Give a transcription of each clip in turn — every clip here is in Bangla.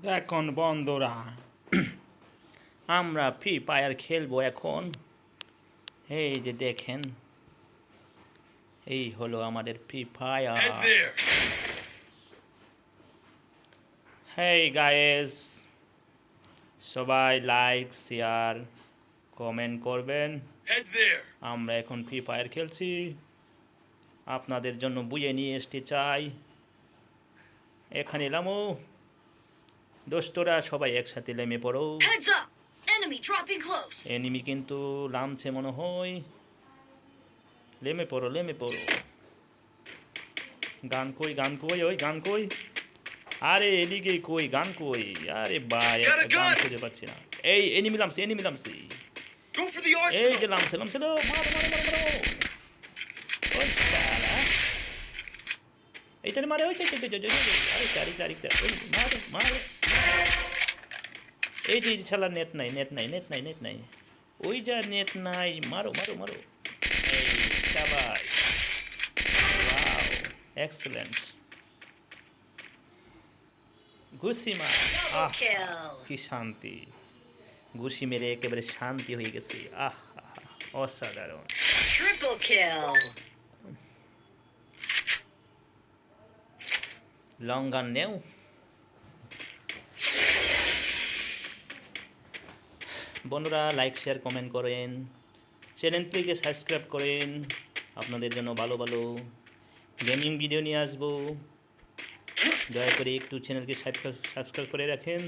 দেখুন বন্ধুরা, আমরা ফ্রি ফায়ার খেলবো এখন। এই যে দেখেন, এই হলো আমাদের ফ্রি ফায়ার। হেই গাইস, সবাই লাইক শেয়ার কমেন্ট করবেন। আমরা এখন ফ্রি ফায়ার খেলছি, আপনাদের জন্য বুঝে নিয়ে আসতে চাই। এখানে এলামো, দোস্তরা সবাই একসাথে নেমে পড়ো। এনিমি কিন্তু নামছে মনে হয়, নেমে পড়ো নেমে পড়ো। গান কই গান কই, ওই গান কই, আরে এদিকে কই গান কই, আরে ভাই একটা গান খুঁজে পাচ্ছি না। এই এনিমি নামছে এনিমি নামছে, এই যে নামছে নামছে, মারো মারো মারো মারো। ওই শালা, এইটারে মারে, ওই আরেকটা আরেকটা আরেকটা, ওই মারো মারো। এই যে শালা নেট নাই নেট নাই নেট নাই নেট নাই, ওই যা নেট নাই, মারো মারো মারো। এই শাবাশ, ওয়াও এক্সেলেন্ট। ঘুষি মার, আহ কি শান্তি, ঘুষি মেরে একেবারে শান্তি হয়ে গেছে। আহ অসাধারণ। ট্রিপল কিল। লং গান নেও। বন্ধুরা লাইক শেয়ার কমেন্ট করেন, চ্যানেলটিকে সাবস্ক্রাইব করেন। আপনাদের জন্য ভালো ভালো গেমিং ভিডিও নিয়ে আসবো, দয়া করে একটু চ্যানেলকে সাবস্ক্রাইব করে রাখেন।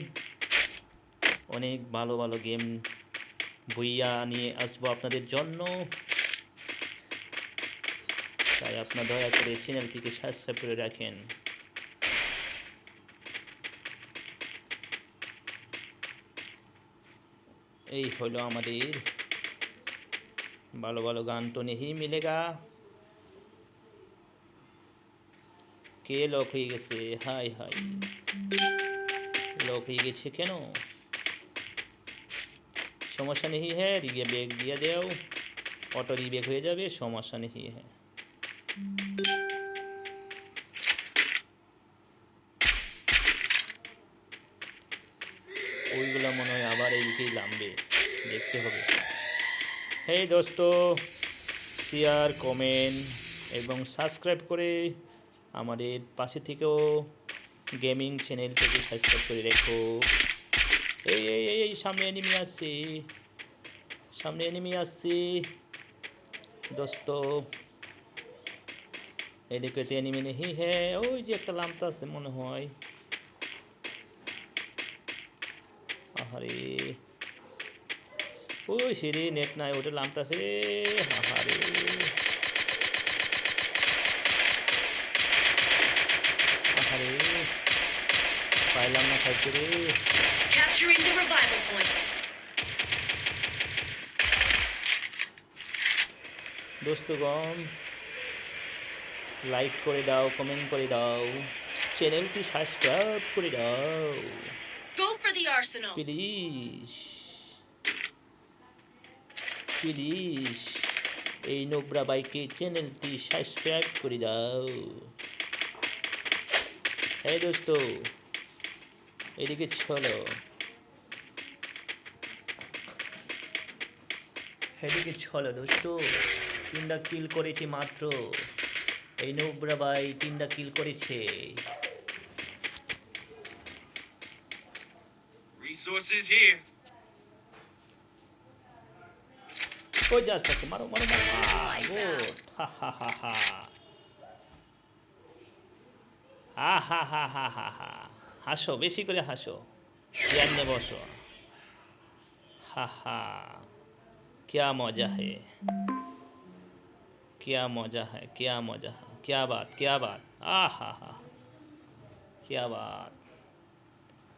অনেক ভালো ভালো গেম বইয়া নিয়ে আসবো আপনাদের জন্য, তাই আপনার দয়া করে চ্যানেলটিকে সাবস্ক্রাইব করে রাখেন। এই হলো আমাদের ভালো ভালো গান তো নেই মিলেগা। কে লক হয়ে গেছে, হাই হাই লক হয়ে গেছে কেন? সমস্যা নেই হ্যাঁ, রিবেক দিয়ে দেও, অটো রিবেক হয়ে যাবে, সমস্যা নেই হ্যাঁ। ওইগুলো মনে হয় আবার এইদিকেই নামবে, দেখতে হবে। হেই দোস্ত, শেয়ার কমেন্ট এবং সাবস্ক্রাইব করে আমাদের পাশে থেকেও গেমিং চ্যানেলটাকে সাবস্ক্রাইব করে রেখো। এই এই এই সামনে এনিমি আসছে, সামনে এনিমি আসছে দোস্ত, এদিকে তো এনিমি নেই হ্যাঁ। ওই যে একটা লামটা আছে মনে হয়, আহারে ওই সেরে নেট নাই, ওটা লামটা আছে রে, আহারে আহারে পাইলাম না খাইতে রে। দোস্তগণ লাইক করে দাও, কমেন্ট করে দাও, চ্যানেলটি সাবস্ক্রাইব করে দাও প্লিজ প্লিজ। এই নোবরা বাইকে চ্যানেলটি সাবস্ক্রাইব করে দাও। হ্যাঁ দোস্ত, এদিকে চলো, এদিকে চলো দোস্ত। 3টা কিল করেছে মাত্র, এই নোবরা ভাই 3টা কিল করেছে। Resources here. ওই যে আস্তে আস্তে মারো মারো মারো, গুড, হা হা হা হা হা হা হা হা হা হা। হাসো, বেশি করে হাসো, চেয়ার নিয়ে বসো। হা হা, क्या मज़ा है, क्या मज़ा है, क्या मज़ा है, क्या बात क्या बात, आ हा हा, क्या बात,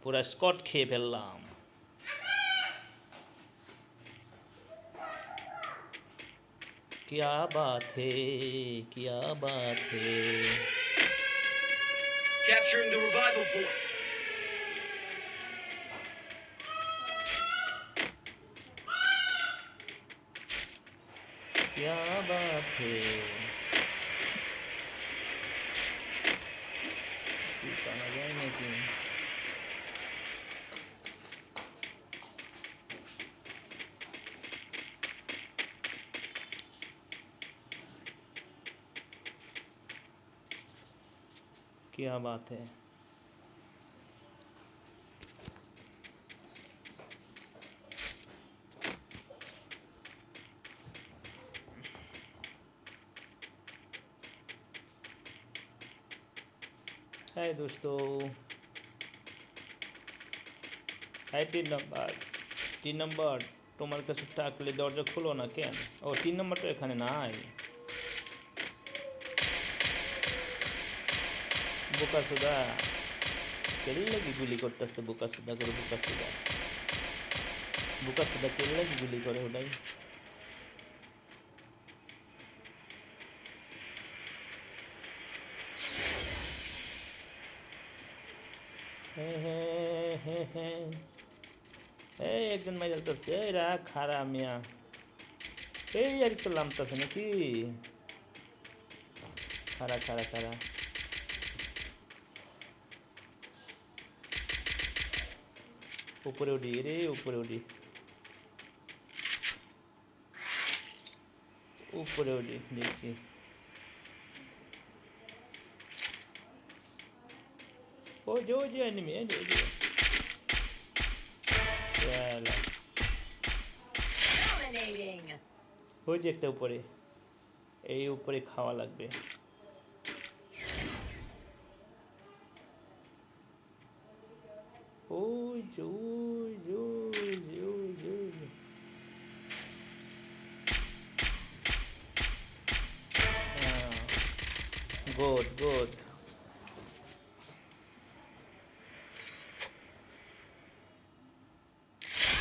পুরা স্কট খেয়ে ফেললাম। क्या बात है, क्या बात है। Capturing the revival point. क्या बात है, কি টানা যায় নাকি? क्या बात है? है दोस्तों, है 3 নম্বর তোমার কাছে থাকলে দরজা খুলো না কেন? ও 3 নম্বরটা এখানে নাই। বোকাসুদা কেন লাগি গুলি করতেছে? বোকাসুদা করে বোকাসুদা বোকাসুদা কেন লাগি গুলি করে ওটাই? হ্যাঁ হ্যাঁ হ্যাঁ হ্যাঁ, এই একজন মাইজাল করছে, এই রাখ খারা মিয়া, এই আর তো লামতাছে নাকি? খারা খারা খারা, উপরে উঠি রে, উপরে উঠি, উপরে উঠি দেখি। ওই যে এনিমি, এই যে চলো, Dominating. ওই যে একটা উপরে, এই উপরে খাওয়া লাগবে। ওই যে ওই যে ওই যে ওই যে ওই যে। Good good.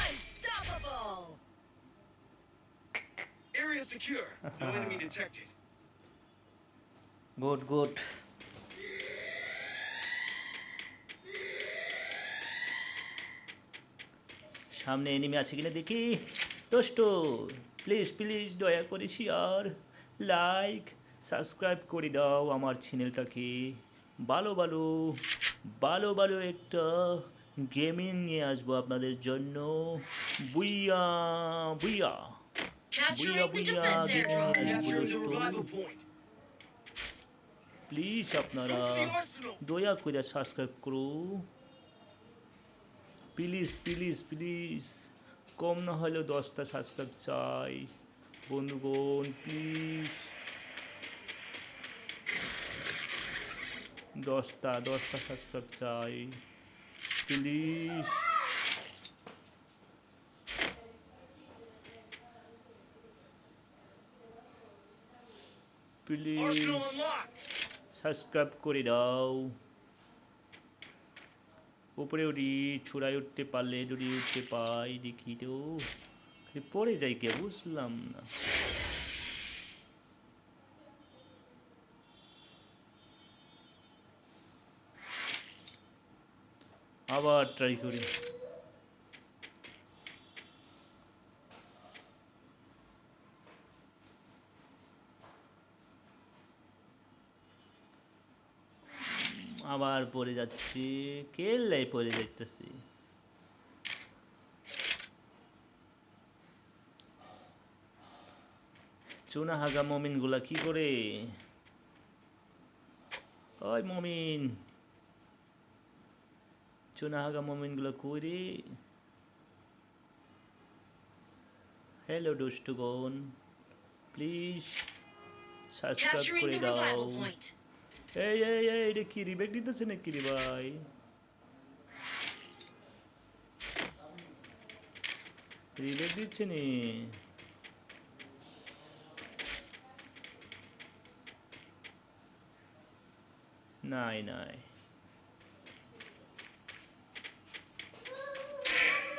Unstoppable. Area secure. No enemy detected. Good good. সামনে এনিমি আছে কিনা দেখি। দোস্ত প্লিজ প্লিজ দয়া করে শেয়ার, লাইক, সাবস্ক্রাইব করে দাও আমার চ্যানেলটাকে। ভালো ভালো ভালো ভালো একটা গেমিং নিয়ে আসবো আপনাদের জন্য। বুইয়া বুইয়া Capturing the booyah defense airdrop. Capturing the revival point. Please আপনারা Move the arsenal. দয়া করে সাবস্ক্রাইব করো প্লিজ প্লিজ প্লিজ। কম না হলেও 10টা সাবস্ক্রাইব চাই বন্ধুগণ, প্লিজ 10টা সাবস্ক্রাইব চাই please. Please Arsenal unlocked. Subscribe করে দাও। উপরে উঠি, ছুড়ায় উঠতে পারলে যদি উঠতে পাই দেখি তো। পড়ে যাই কে বুঝলাম না। আবার ট্রাই করি। আবার পড়ে যাচ্ছি, কেল্লাই পড়ে যাইতেছি। চুনা হাগা মমিন গুলা কি করে? ওই মমিন, চুনা হাগা মমিন গুলা কই রে? হ্যালো দুষ্টুগণ, প্লিজ সাবস্ক্রাইব Capturing করে the দাও। revival point. এই এই এই এটা কি রিবেক দিতেছে নাকি রে ভাই? রিবেক দিচ্ছে নি? নাই নাই।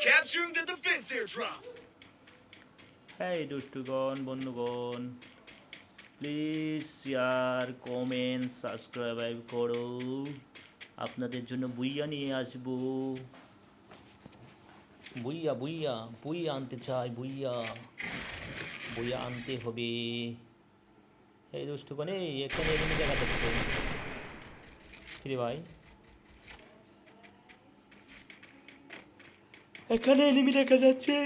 Capturing the defense airdrop. হ্যাঁ দুষ্টুগণ বন্ধুগণ, প্লিজ শেয়ার কমেন্ট সাবস্ক্রাইব করো। আপনাদের জন্য বুইয়া নিয়ে আসবো। বুইয়া বুইয়া বুইয়া আনতে চাই, বুইয়া বুইয়া আনতে হবে। এই দুষ্টুগণ, এই এখানে এমনি জায়গা দেখছে কি রে ভাই? এখানে এনিমি দেখা যাচ্ছে।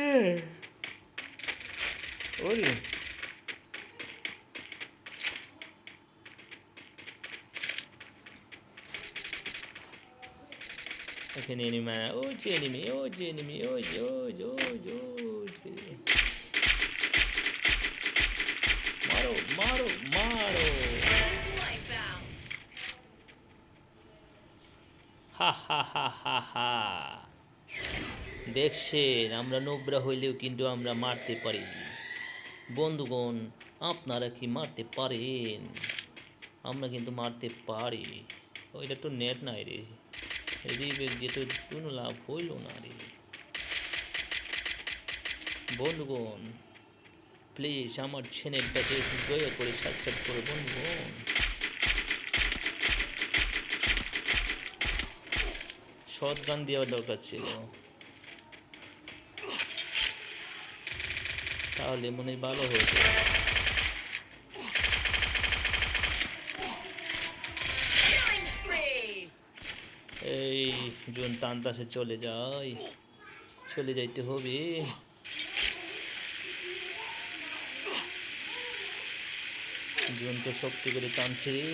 ওরে এখানে এনিমি, ওই যে এনিমি, ওই যে এনিমি, ওই যে ওই যে ওই যে ওই যে। মারো মারো মারো। Wipeout. হা হা হা হা হা। দেখছেন, আমরা নোবরা হইলেও কিন্তু আমরা মারতে পারি। বন্ধুগণ, আপনারা কি মারতে পারেন? আমরা কিন্তু মারতে পারি। ওইটা তো নেট নাই রে, রিবেক যেতে কোনো লাভ হইল না রে। বন্ধুগণ, প্লিজ আমার চ্যানেলটাকে একটু দয়া করে সাবস্ক্রাইব করো বন্ধুগণ। শটগান দেওয়ার দরকার ছিল, তাহলে মনে হয় ভালো হতো। Killing spree. এই জোন তান্তাসে চলে যাই, চলে যাইতে হবে। জোন তো শক্তি করে টানছে রে।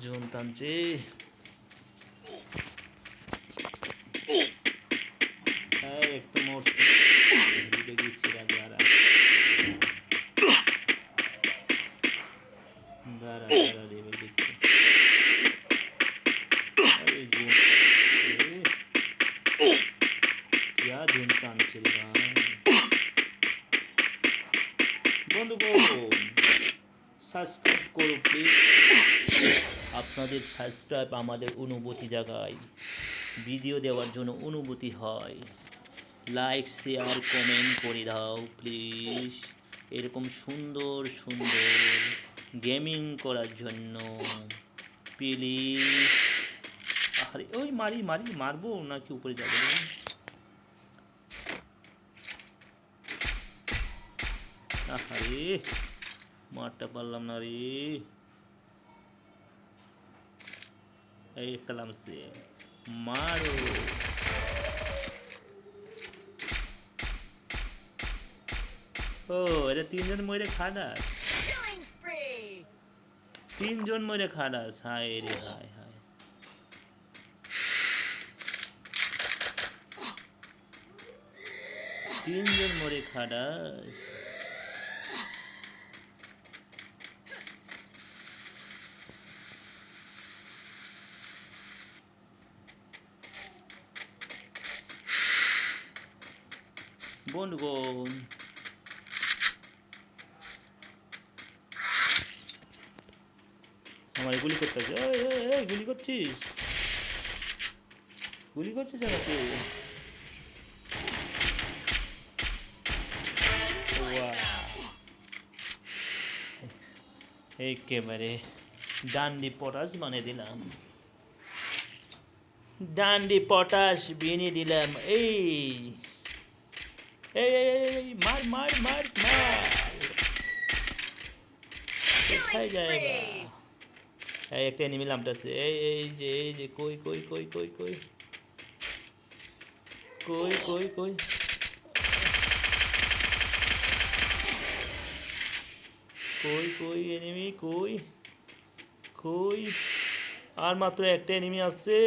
জোন টানছে। একটু মরছে, ঢুকে গেছি আগে আর দাঁড়া দাঁড়া দেবে দিচ্ছে। अरे जून क्या जून টানছে রে ভাই। বন্ধুগণ, সাবস্ক্রাইব করো প্লিজ। আপনাদের সাবস্ক্রাইব আমাদের অনুভূতি জাগায়, ভিডিও দেওয়ার জন্য অনুভূতি হয়। লাইক শেয়ার কমেন্ট করে দাও প্লিজ, এরকম সুন্দর সুন্দর গেমিং করার জন্য প্লিজ। আরে ওই মারি মারি মারবো নাকি উপরে যাবো? আরে মারটা পারলাম না রে। এই কালাম সে মারো। ও এটা তিনজন মরে খাডাস, Killing spree. তিনজন মরে খাডাস। হায় রে হায় হায়। তিনজন মরে খাডাস। বন্ধুগণ, আমার গুলি করতে আছে। গুলি করছিস, গুলি করছিস আমাকে। একেবারে ডান্ডি পটাশ বানিয়ে দিলাম, ডান্ডি পটাশ বিনিয়ে দিলাম। এই এই এই, মার মার মার মার। কোথায় যায় বা? এই একটা এনিমি লামটাছে। এই যে কই কই কই কই কই কই কই কই কই কই এনিমি কই কই। আর মাত্র একটা এনিমি আছে,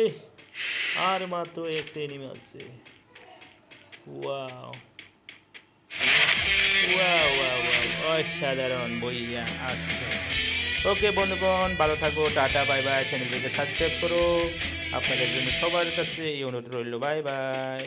আর মাত্র একটা এনিমি আছে। ওয়াও ওয়াও ওয়াও ওয়াও, অসাধারণ বইয়া আছে। ওকে বন্ধুগণ, ভালো থাকো, টাটা বাই বাই। চ্যানেলটিকে সাবস্ক্রাইব করো, আপনাদের জন্য সবার কাছে এই অনুরোধ রইল। Bye bye.